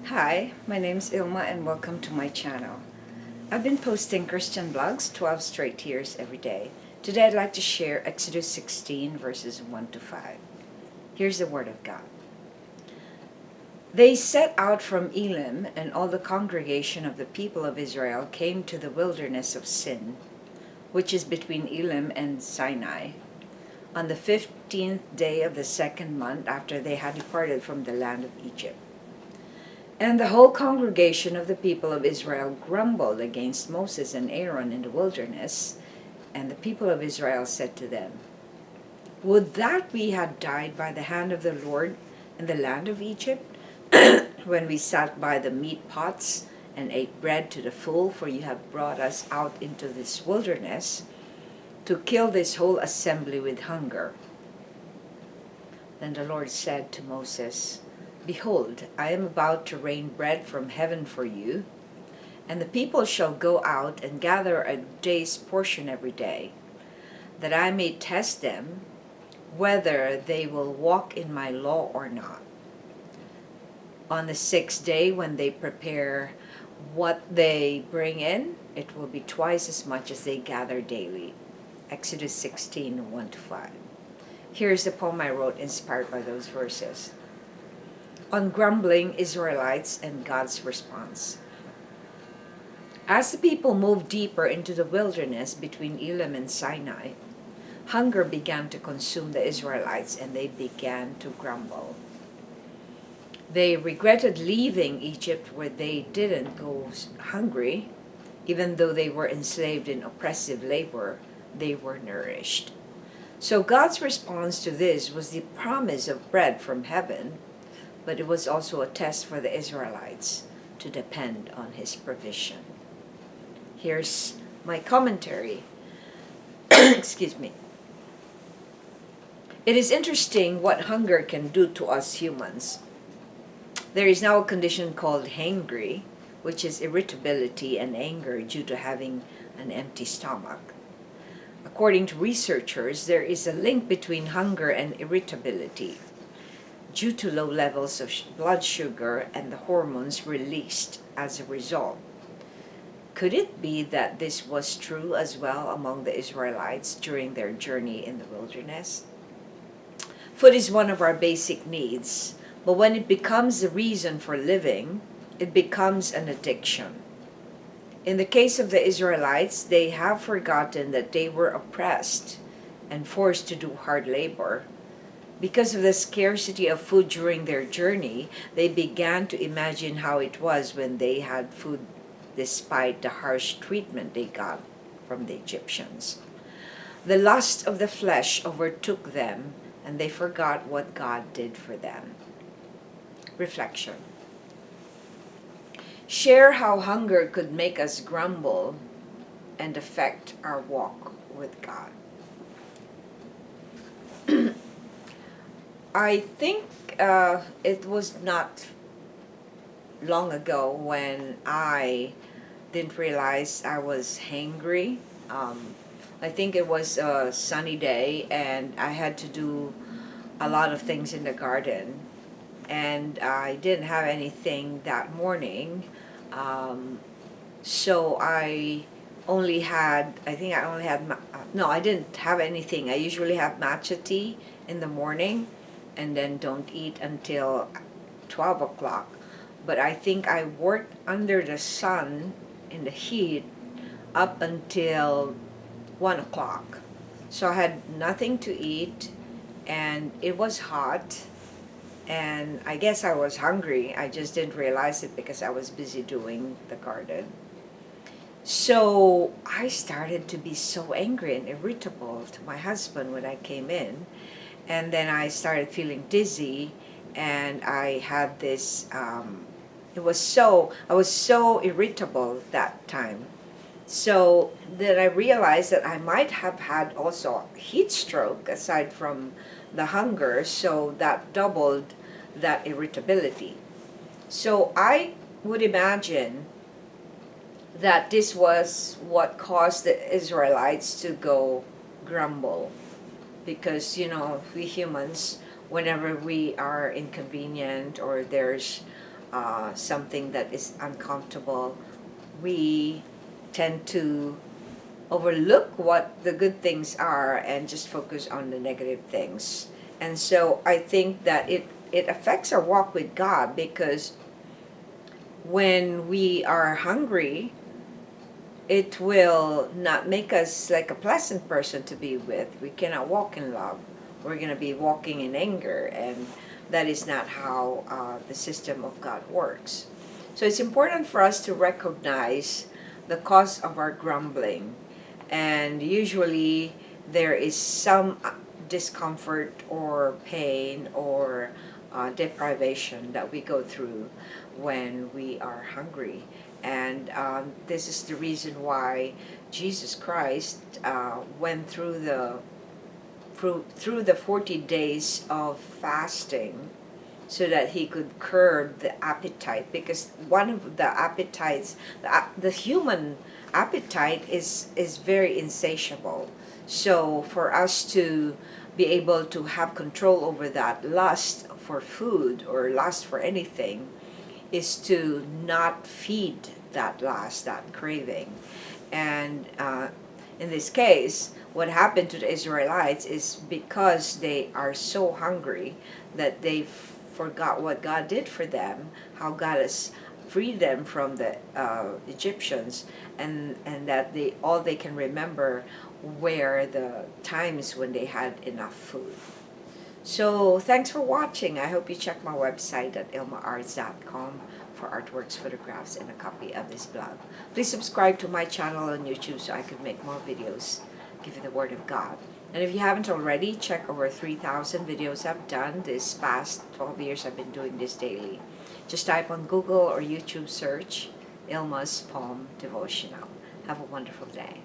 Hi, my name's Ilma and welcome to my channel. I've been posting Christian blogs 12 straight years every day. Today I'd like to share Exodus 16 verses 1 to 5. Here's the word of God. They set out from Elim, and all the congregation of the people of Israel came to the wilderness of Sin, which is between Elim and Sinai, on the 15th day of the second month after they had departed from the land of Egypt. And the whole congregation of the people of Israel grumbled against Moses and Aaron in the wilderness. And the people of Israel said to them, "Would that we had died by the hand of the Lord in the land of Egypt, when we sat by the meat pots and ate bread to the full, for you have brought us out into this wilderness to kill this whole assembly with hunger." Then the Lord said to Moses, "Behold, I am about to rain bread from heaven for you, and the people shall go out and gather a day's portion every day, that I may test them whether they will walk in my law or not. On the sixth day, when they prepare what they bring in, it will be twice as much as they gather daily." Exodus 16, 1 to 5. Here's the poem I wrote inspired by those verses. On Grumbling Israelites and God's response. As the people moved deeper into the wilderness between Elim and Sinai, hunger began to consume the Israelites and they began to grumble. They regretted leaving Egypt, where they didn't go hungry. Even though they were enslaved in oppressive labor, they were nourished. So God's response to this was the promise of bread from heaven, but it was also a test for the Israelites to depend on His provision. Here's my commentary. Excuse me. It is interesting what hunger can do to us humans. There is now a condition called hangry, which is irritability and anger due to having an empty stomach. According to researchers, there is a link between hunger and irritability, due to low levels of blood sugar and the hormones released as a result. Could it be that this was true as well among the Israelites during their journey in the wilderness? Food is one of our basic needs, but when it becomes the reason for living, it becomes an addiction. In the case of the Israelites, they have forgotten that they were oppressed and forced to do hard labor. Because of the scarcity of food during their journey, they began to imagine how it was when they had food despite the harsh treatment they got from the Egyptians. The lust of the flesh overtook them, and they forgot what God did for them. Reflection. Share how hunger could make us grumble and affect our walk with God. I think it was not long ago when I didn't realize I was hangry. I think it was a sunny day and I had to do a lot of things in the garden, and I didn't have anything that morning. So I only had, no, I didn't have anything. I usually have matcha tea in the morning and then don't eat until 12 o'clock. But I think I worked under the sun in the heat up until 1 o'clock. So I had nothing to eat and it was hot. And I guess I was hungry. I just didn't realize it because I was busy doing the garden. So I started to be so angry and irritable to my husband when I came in. And then I started feeling dizzy, and I had this, I was so irritable that time. So then I realized that I might have had also heat stroke aside from the hunger, so that doubled that irritability. So I would imagine that this was what caused the Israelites to go grumble. Because, we humans, whenever we are inconvenient or there's something that is uncomfortable, we tend to overlook what the good things are and just focus on the negative things. And so I think that it affects our walk with God, because when we are hungry, it will not make us like a pleasant person to be with. We cannot walk in love. We're going to be walking in anger, and that is not how the system of God works. So it's important for us to recognize the cause of our grumbling. And usually there is some discomfort or pain or deprivation that we go through when we are hungry. And this is the reason why Jesus Christ went through the 40 days of fasting, so that he could curb the appetite. Because one of the appetites, the human appetite is very insatiable. So for us to be able to have control over that lust for food or lust for anything, is to not feed that lust, that craving. And in this case, what happened to the Israelites is because they are so hungry that they forgot what God did for them, how God has freed them from the Egyptians, and that all they can remember were the times when they had enough food. So thanks for watching. I hope you check my website at ILMA'S.com for artworks, photographs, and a copy of this blog. Please subscribe to my channel on YouTube so I could make more videos, give you the Word of God. And if you haven't already, check over 3,000 videos I've done this past 12 years. I've been doing this daily. Just type on Google or YouTube search ILMA'S Poem Devotional. Have a wonderful day.